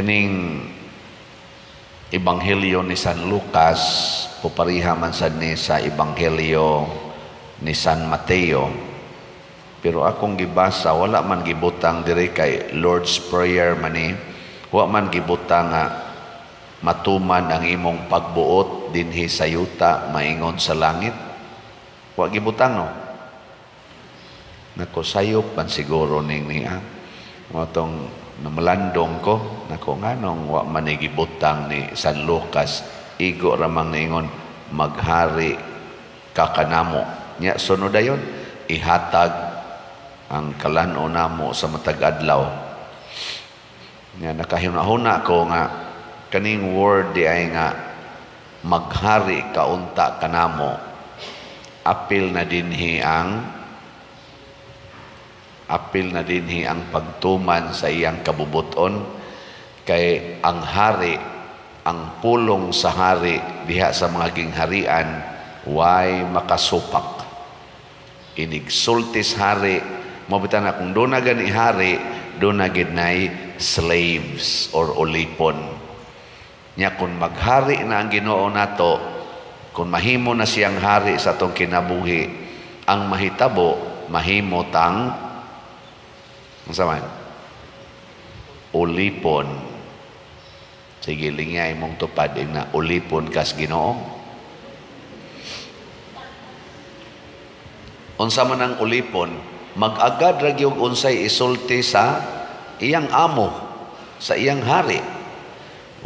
Kining Ebanghelyo ni San Lucas pupariha man sad ni sa Ebanghelyo ni San Mateo, pero akong gibasa wala man gibutang diri kay Lord's Prayer man ni, wa man gibutang nga matuman ang imong pagbuot dinhi sa yuta maingon sa langit. Wa gibutang no. Nako sayop man siguro ning niya. Motong namalandong ko nako nganong wa man gibutang ni San Lucas igo ramang ningon maghari ka kanamo. Nya sunod dayon ihatag ang kalan-o namo sa matag adlaw. Nya nakahuna-huna ko nga kaning word di ay nga maghari kaunta kanamo, apil na dinhi ang pagtuman sa iyang kabubuton, kay ang hari, ang pulong sa hari diha sa mga gingharian way makasupak. Inigsultis hari, mabitan na kung doon na gani hari, doon na ginay slaves or ulipon. Nya kung maghari na ang Ginoo nato, kung mahimo na siyang hari sa atong kinabuhi, ang mahitabo mahimo tang saman ulipon. Sige lingay mong tupad na ulipon kas Ginoo. Unsa man ang ulipon, mag-agad ra gyud unsay isulti sa iyang amo, sa iyang hari.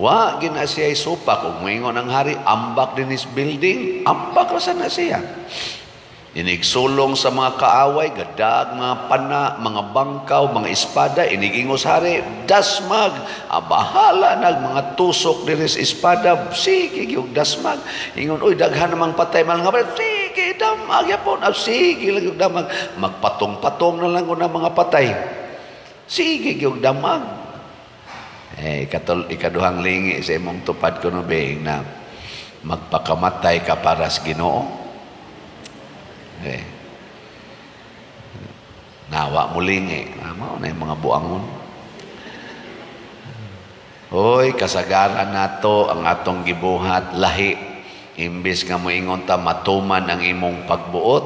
Wa gina siya isupak kung moingon ang hari ambak din is building, ambak ra sana siya. Inigsulong sa mga kaaway, gadag, mga pana, mga bangkaw, mga espada, inigingos hari, dasmag, bahala nag mga tusok diri sa espada, sige yung dasmag. Ingon, uy, daghan namang patay, mal nga ba, sige, damag, yapon, sige, lang yung damag. Magpatong-patong na lang ng mga patay. Sige yung damag. Ikaduhang lingi sa imong tupad ko no, being na magpakamatay ka para sa Ginoo. Nawa mulingi mao na yung mga buangon. Hoy, kasagaran nato ang atong gibuhat lahi. Imbis nga moingon ta matuman ang imong pagbuot,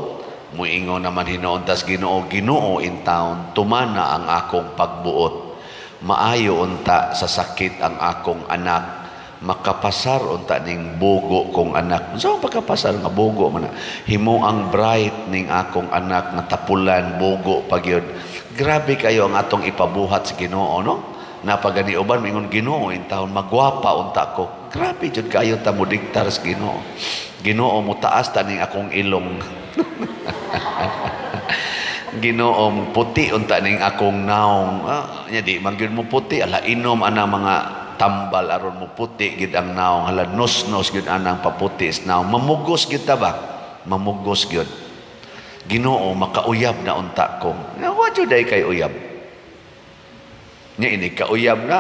moingon naman hinuon tas Ginoo, Ginoo in taon tumana ang akong pagbuot. Maayo unta sa sakit ang akong anak, makapasar unta ning bugo kong anak. So pagkapasar nga bugo man, himo ang bright ning akong anak nga tapulan bugo pagyud. Grabe kayo ang atong ipabuhat sa Ginoo, no? Napagani uban mingon Ginoo in taon magwapa unta ko. Grabe jud kayo ta mo diktar sa Ginoo. Ginoo mo taas ta ning akong ilong. Ginoo mo puti unta ning akong naong. Nya di man gyud mo puti, ala inom ana mga tambal aron mo puti gid ang naong, hala nos-nos gid anang paputi is naong. Mamugos gid ta ba? Mamugos gid. Ginoo makauyab na unta ko. Wa jud ay kay uyab. Nya ini kauyab na,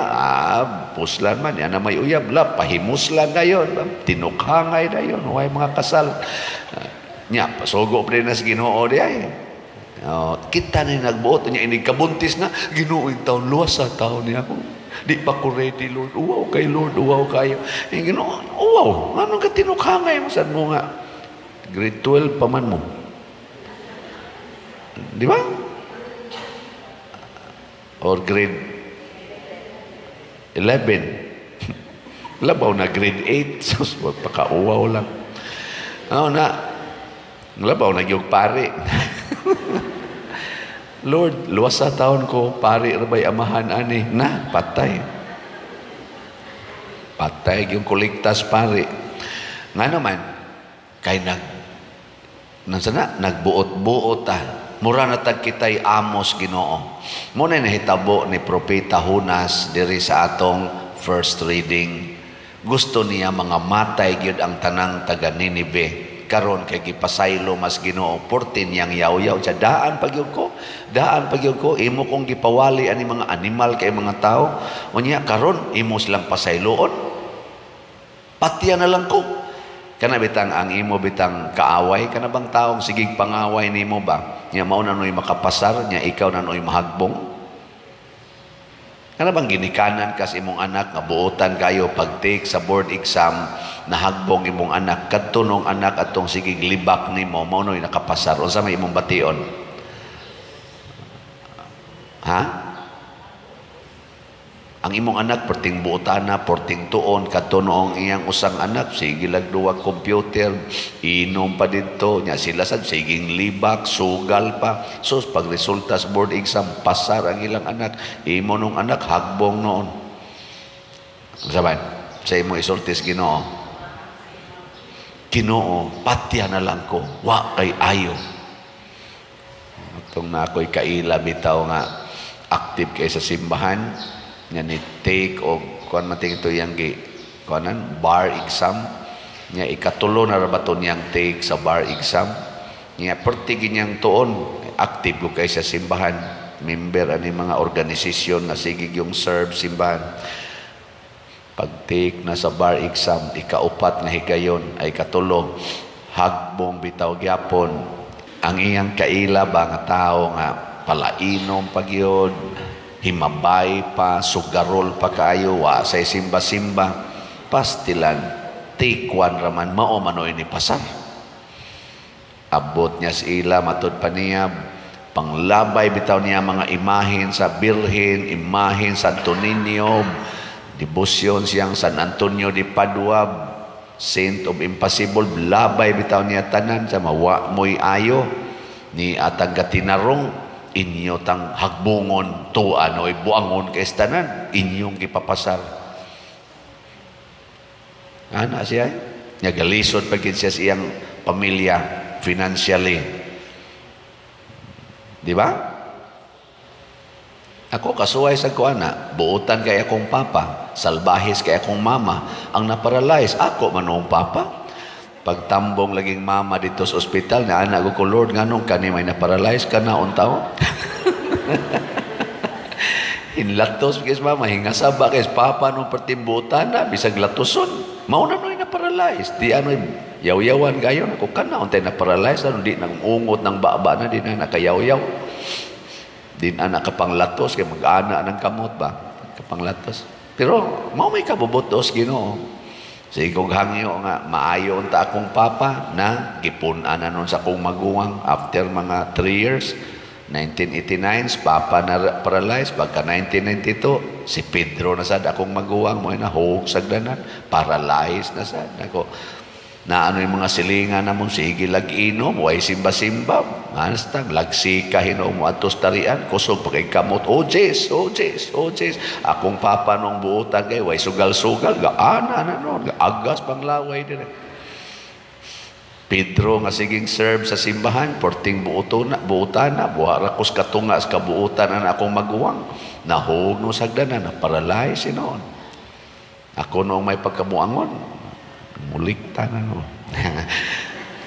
puslan man yan na may uyab la, pahimuslan na yun, tinukhangay na yun, huwag mga kasal. Nya pasugo pa rin na sa Ginoo di ay. Kita na nagbuot niya ini kabuntis na, Ginoo yung taon, luwas sa taon niya ako. Di pa ko ready, Lord. Uwaw kay Lord, uwaw kayo. Ginoo, uwaw, anong ka tinukhangay mo? Saan mo nga? Grade 12 pa man mo. Di ba? Or grade 11. Labaw na grade 8. So, pagkauwaw lang. Labaw na yung pare. Lord, luwas sa taon ko, pare rabay amahan ani. Na, patay. Patay yung kuligtas pare. Nga naman, kay nagbuot-buot mura na tag kitay amos Ginoo. Muna nahitabo ni Propeta Hunas diri sa atong first reading. Gusto niya mga matay gyud ang tanang taga Ninive. Karon kay gipasaylo mas Ginoo 14 yang yaw-yaw sa daan pagyud ko imo kong gipawali ani mga animal kay mga tao. Unya karon imo silang pasayloon. Patiya na lang ko. Kana bitang ang imo bitang kaaway kana bang taong sigig pangaway nimo ba? Nya mao na noy makapasar nya ikaw na noy mahagbong. Kana bang ginikanan ka sa imong anak nga buotan kayo pag-take sa board exam nahagbong imong anak kadto nung anak atong sige libak nimo mao noy nakapasar unsa may imong bation? Ha? Ang imong anak perting buotana, perting tuon kadto noong iyang usang anak sige lagduwa computer, inom pa didto nya sila sad siging libak, sugal pa. So pag resulta sa board exam pasar ang ilang anak, imo nung anak hagbong noon. Saban, sa imo isultis Ginoo. Ginoo, patya na lang ko, wa kay ayo. Itong na ako'y kaila bitaw nga active kay sa simbahan nga ni take o kuan mating ito yang kuanan bar exam nya ikatulo na rabaton yang take sa bar exam nya perti ginyang tuon active ko kay sa simbahan, member ani mga organisasyon na sige yung serve simbahan. Pag take na sa bar exam ikaupat nga higayon ay katulo hagbong bitaw gyapon ang iyang kaila ba nga tao nga palainom pagyod, himabay pa, sugarol pa kayo, wa say simba-simba, pastilan, take one raman, mao manoy ni pasar. Abot niya sa ila, matod pa niya, panglabay bitaw niya mga imahin sa Birhen, imahin sa Santo Niño, debosyon siyang San Antonio de Padua, Saint of Impossible, labay bitaw niya tanan sa mawa mo'y ayo, ni atang gatinarong, inyo tang hagbungon tuan o buangon kay tanan inyong gipapasar ana siya nya galisod pagid siya sa iyang pamilya financially, di ba? Ako kasuway sa ko ana buutan kay akong papa, salbahis kay akong mama, ang naparalyze ako manong papa. Pagtambong laging mama dito sa ospital na anak ko, Lord, nganong kani may na-paralyze ka na untaw? Inlatos kay mama, hingasaba kay papa nung pertimbutan na, bisag latoson. Mauna noy na-paralyze. Di ano'y yaw-yawan gayon. Ako ka na, untay na-paralyze. Ano, di nang ungot ng baba na, di na nakayaw-yaw. Di na nakapanglatos, kay mag-ana ng kamot ba? Kapanglatos. Pero, may kabubutos, Ginoo. Sige kong hangyo nga, maayo unta akong papa na gipunan na nun sa akong maguwang after mga 3 years. 1989, papa na paralyzed. Pagka 1992, si Pedro na sad akong maguwang mo na hog sagdanan, paralyzed na sad ako. Na ano yung mga silingan na mong sige lag-inom, way simba-simba, manastang, lagsika, hinom mo atos tarian, kusog pa kay kamot, oh Jess, akong papa nung buutan kay, way sugal-sugal, gaana na nun, agas pang laway din. Pedro nga siging serve sa simbahan, porting buutan na, buharakos katunga sa kabuutan na akong maguwang, nahog no sagdanan, na paralyze noon. Ako noong may pagkamuangon, mulikta na no.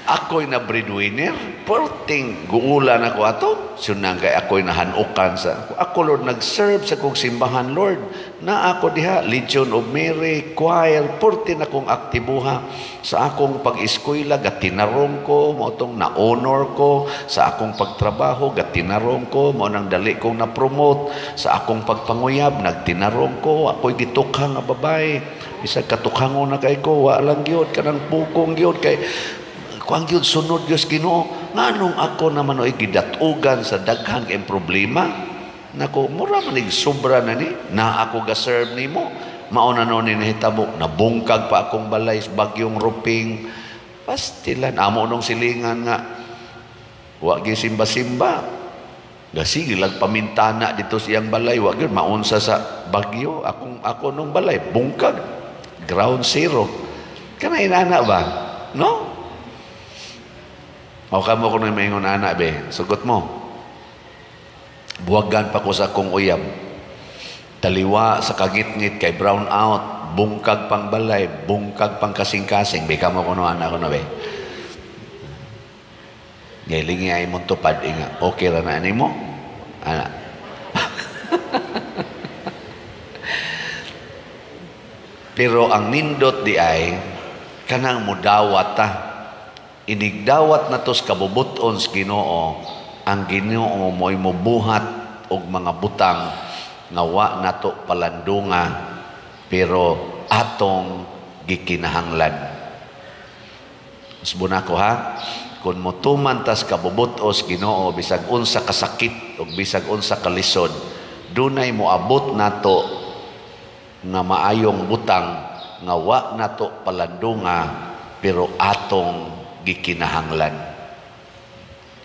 Ako'y na breadwinner, porting guulan ako ato, sunang kay ako'y nahanukan sa ako Lord, nag-serve sa kong simbahan Lord, na ako diha, Legion of Mary, choir, porting akong aktibuha sa akong pag-eskwela, gatinarong ko, mautong na-honor ko, sa akong pagtrabaho, gatinarong ko, mo nang dali kong na-promote, sa akong pagpanguyab, nagtinarong ko, ako'y gitukhang nga babae, isang katukhangon na kay ko, walang yun, kanang pukong yun, kay kuang yun, sunod Diyos Ginoo, nganong ako naman o'y gidatugan sa daghan kayong problema, nako, mura manig sobra na ni, na ako ga-serve ni mo, mauna noon ni nahitabo, nabungkag pa akong balay, bagyong ruping, pastilan, amo nung silingan nga, wag yung simba-simba, gasigilag pamintana dito siyang balay, wag yun, maunsa sa bagyo, ako nung balay, bungkag, ground zero, kanain anak ba? No? O kamo ko na may ingon anak be, sugot mo. Buwagan pa ko sa akong uyab. Taliwa sa kagitngit kay brown out, bungkag pang balay, bungkag pang kasing-kasing. Be kamo ko no anak ko na be. Gailingi ay mong tupad inga. Okay ra na ani mo? Anak. Pero ang nindot di ay kanang mudawat ta. Inigdawat na tos kabubuton sa Ginoo, ang Ginoo mo'y mubuhat og mga butang nga wa nato palandunga pero atong gikinahanglan. Subuna ko ha, kung motuman tas kabubutos Ginoo bisag unsa kasakit o bisag unsa kalisod, dunay moabot nato nga maayong butang nga wa nato palandunga pero atong gikinahanglan.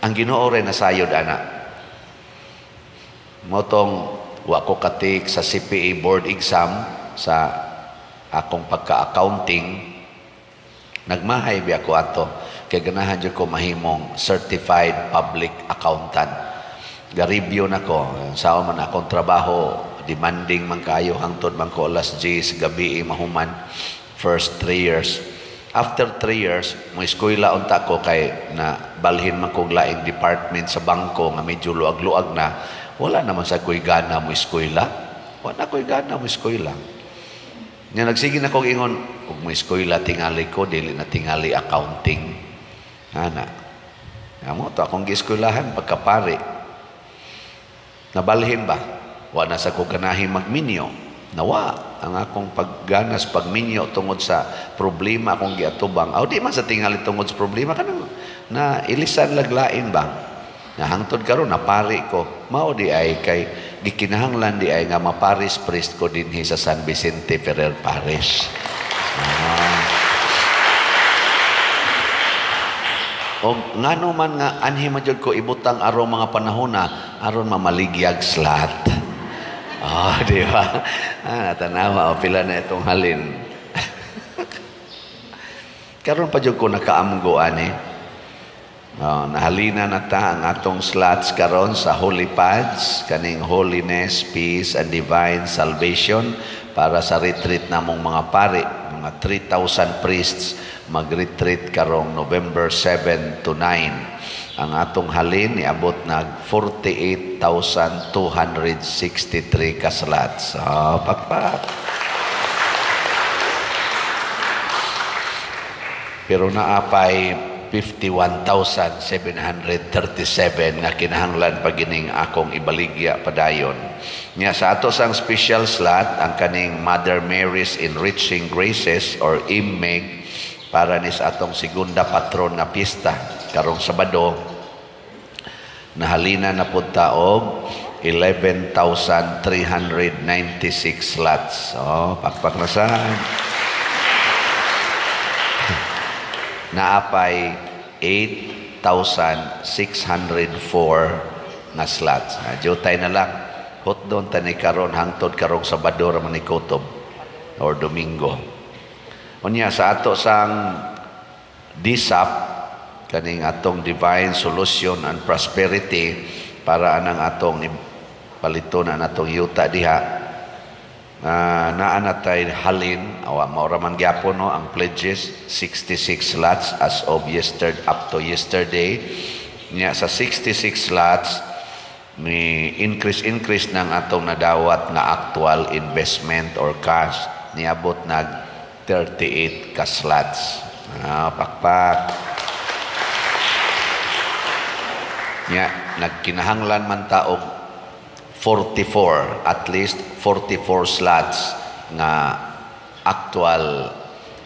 Ang Ginoo ray nasayod ana. Motong wa ko katik sa CPA board exam sa akong pagka-accounting, nagmahay bi ako ato kay ganahan jud ko mahimong certified public accountant. Ga-review nako sao man akong trabaho, demanding man kayo hangtod man ko alas 10 gabi mahuman first 3 years. After 3 years mo eskwela unta ko kay na balhin man kog laing department sa bangko nga medyo luag-luag na. Wala naman sa ko'y gana mo eskwela. Wala ko'y gana mo eskwela. Nga nagsige na kong ingon, kung mo eskwela tingali ko, dili na tingali accounting. Ana. Amo to akong gieskwelahan pagkapari. Nabalhin ba? Wala na sa ko ganahin magminyo. Nawa ang akong pagganas pagminyo tungod sa problema akong giatubang. Aw di man sa tingali tungod sa problema kanang na ilisan laglain ba? Na hangtod karon na pari ko mao di ay kay gikinahanglan di ay nga maparis priest ko dinhi sa San Vicente Ferrer Parish. O ngano man nga anhi man jud ko ibutang aron mga panahona aron mamaligyag slat. Di ba? Natanawa o pila na itong halin. Karon pa jud ko nakaamgo ani. Nahalina na ta ang atong slots karon sa Holy Pads, kaning Holiness, Peace, and Divine Salvation para sa retreat namong mga pari, mga 3,000 priests mag-retreat karong November 7 to 9. Ang atong halin niabot nag 48,263 ka slots. Pakpak. Pero naapay 51,737 nga kinahanglan pagining akong ibaligya padayon. Nya sa ato sang special slot ang kaning Mother Mary's Enriching Graces or IMMEG para ni sa atong segunda patron na pista karong Sabado. Nahalina na pud ta og 11,396 slots. Pakpak na sad. Naapay 8,604 nga slots. Jutay na lang. Hot doon tani karon hangtod karong Sabado ra man ikutob or Domingo. Unya sa ato sang DSAP kaning atong Divine Solution and Prosperity para anang atong paliton na atong yuta diha. Naanatay halin maura man gyapon no ang pledges 66 slots as of up to yesterday. Nya sa 66 slots ni increase ng atong nadawat nga actual investment or cash niabot nag 38 ka slots. Pakpak. Nya nagkinahanglan man ta og 44, at least 44 slots nga actual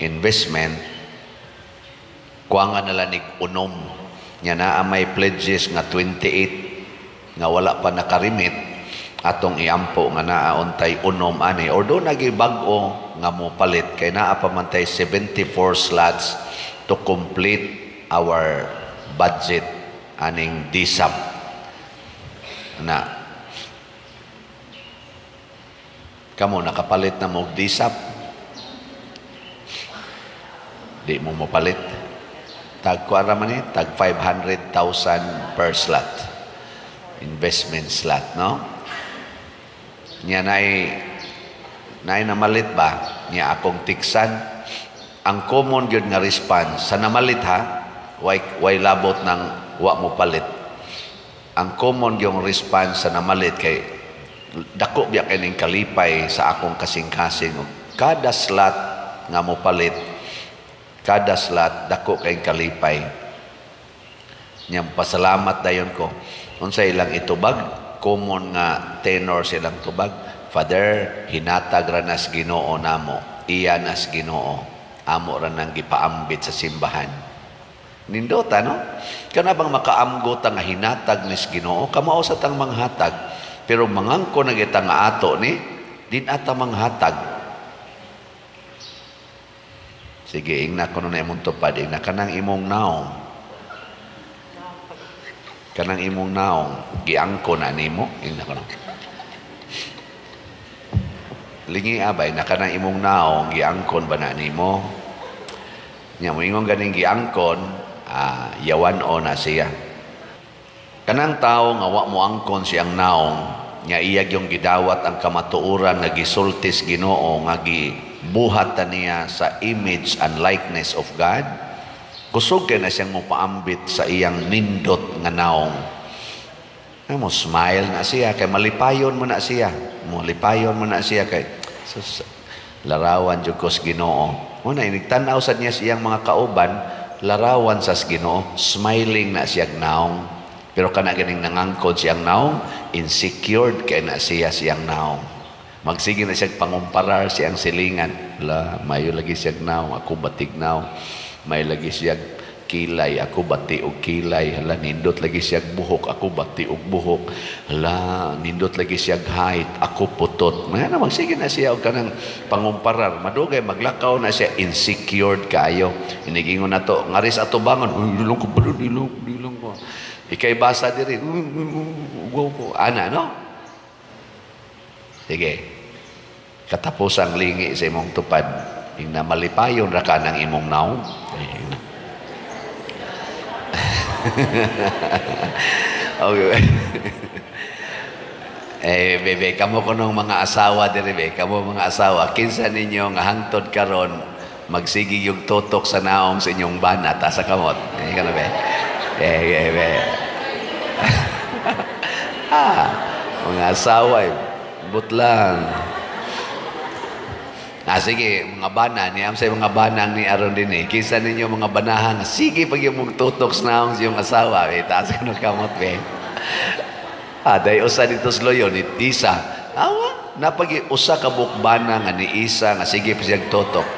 investment. Kuangan nila nig unom. Nya naa may pledges nga 28 nga wala pa nakarimit atong iampo nga naa untay unom ani or do nagibag-o nga mo palit kay naa pa man tay 74 slots to complete our budget aning DSAP na kamo nakapalit na mo DSAP di mo mapalit tag kuara man ni tag 500,000 per slot investment slot no nya nay namalit ba nya akong tiksan ang common gyud nga response sa namalit ha way labot ng wa mo palit ang common yung response sa namalit kay dako biya kining kalipay sa akong kasing-kasing kada slot nga mo palit kada slot dako kay kalipay nya pasalamat dayon ko unsa ilang itubag common nga tenor silang tubag Father, hinatag ra nas Ginoo namo, iya nas Ginoo, amo ra nang gipaambit sa simbahan. Nindota, no? Kana bang makaamgo ta nga hinatag nis Ginoo, kamao sa tang manghatag, pero mangangko na kita nga ato ni, din ata manghatag. Sige, ingna ko na imong tupad, ingna kanang imong naong. Kanang imong naong, giangko na nimo, ingna ko na. Lingi abay na kanang imong naong giangkon ba na nimo? Nya mo ingon ganing giangkon, yawan o na siya. Kanang tao nga wa mo angkon siyang naong, nya iyag yung gidawat ang kamatuoran nga gisultis Ginoo nga gibuhat niya sa image and likeness of God. Kusog kay na siyang mopaambit sa iyang nindot nga naong. Mo smile na siya kay malipayon mo na siya. Malipayon mo na siya kay larawan jud kos Ginoo. Una inigtan-aw sad niya siyang mga kauban, larawan sa Ginoo, smiling na siya naong. Pero kana ganing nangangkod siyang naong, insecure kay na siya siyang naong. Magsige na siya pangumparar siyang silingan. Mayo lagi siya naong, ako batig naong. May lagi siya kilay, ako bati og kilay. Hala, nindot lagi siyag buhok, ako bati og buhok. Hala, nindot lagi siyag height, ako putot. Mga na, magsige na siya og kanang pangumparar. Madugay, maglakaw na siya, insecure kayo. Inigingon na to, ngaris ato bangon, dilong ko, dilong ko. Ikay basa diri, ana, no? Sige, katapusang lingi sa imong tupad, yung na malipayon ra ka ng imong naong. Okay. Bebe, kamo ko nung mga asawa diri, be, kamo mga asawa, kinsa ninyo nga hangtod karon magsigi yung tutok sa naong sa inyong bana ta sa kamot. Kana be. Be. Mga asawa, butlang. Sige, mga bana, niyam sa mga banang ni aron din eh. Kisa ninyo mga banahan, sige pag yung mong sa naong sa iyong asawa, taas ka ng kamot, be. Day usa dito sa loyo, ni Isa. Napag usa ka bukbana nga ni Isa, nga sige pa siyang tutok.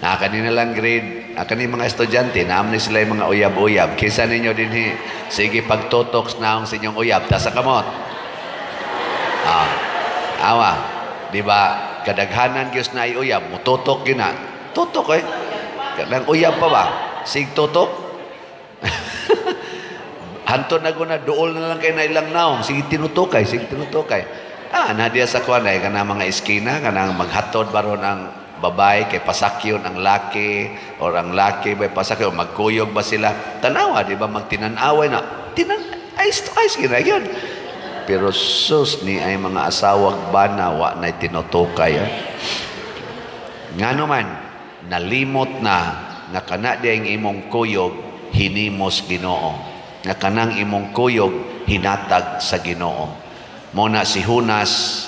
Kanina lang grade, kanina mga estudyante, naam ni sila yung mga uyab-uyab. Kisa ninyo din eh, sige pagtutok sa naong sa inyong uyab, taas sa kamot. Di ba? Kadaghanan Diyos na uyab, mututok yun na. Tutok eh. Kadang uyab pa ba? Sig tutok? Hantod na guna, dool na lang kayo na ilang naong. Sige tinutukay, sige tinutukay. Nadiya sa kuwan eh, kana mga iskina, kana maghatod baron ang babae, kay pasakyon ang laki, or ang laki may pasakyon, magkuyog ba sila? Tanawa, di ba? Magtinanaway na. Ice to ice, gina yun. Pero sus ni ay mga asawag bana wa na tinutukay. Nga naman, nalimot na nga kana di ang imong kuyog hinimos Ginoo. Nga kanang imong kuyog hinatag sa Ginoo. Muna si Hunas,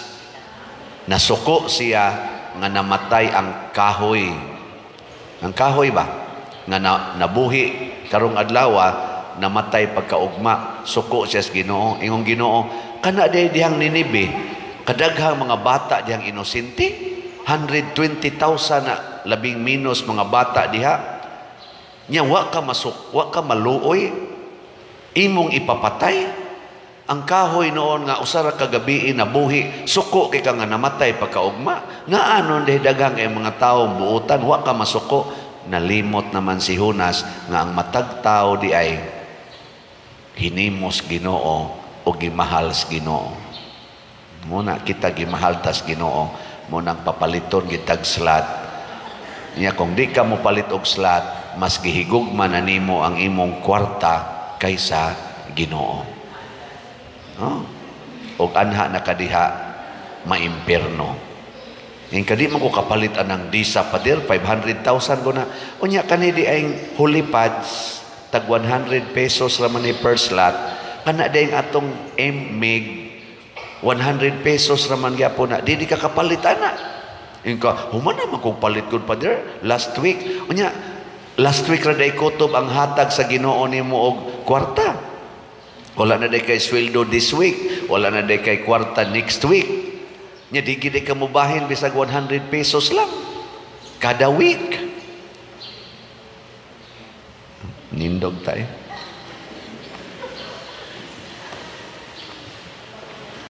nasuko siya nga namatay ang kahoy. Ang kahoy ba? Nga nabuhi karong adlaw, namatay pagkaugma, suko siya sa Ginoo. Ingong Ginoo, kana dihang Ninibe, kadaghang mga bata dihang inosente, 120,000 na labing minus mga bata diha. Nya wa ka maluoy, imong ipapatay. Ang kahoy noon nga usara ka gabi nabuhi, suko kay ka nga namatay pagkaugma. Nga anon daghang ay mga tawo buutan, wa ka masuko. Nalimot naman si Hunas nga ang matag tao di ay hinimos Ginoo o gimahal sa Ginoo. Muna kita gimahal tas Ginoo, munang papaliton gitag slat. Nya kung di ka mo palit og slat, mas gihigugma na nimo ang imong kwarta kaysa Ginoo. Og anha na kadiha maimpierno. Yung kadi mo ko kapalit anang disa pader 500,000 ko na. Unya kanidi ay hulipads tag 100 pesos raman ni per slot. Kana dayang atong meg 100 pesos raman gyapon na. Di ka kapalit ana. Inka humana man kog palit gud pader last week. Unya last week ra day kutob ang hatag sa Ginoo nimo og kwarta. Wala na day kay sweldo this week, wala na day kay kwarta next week. Nya di gid ka mubahin bisag 100 pesos lang kada week. Nindog tayo.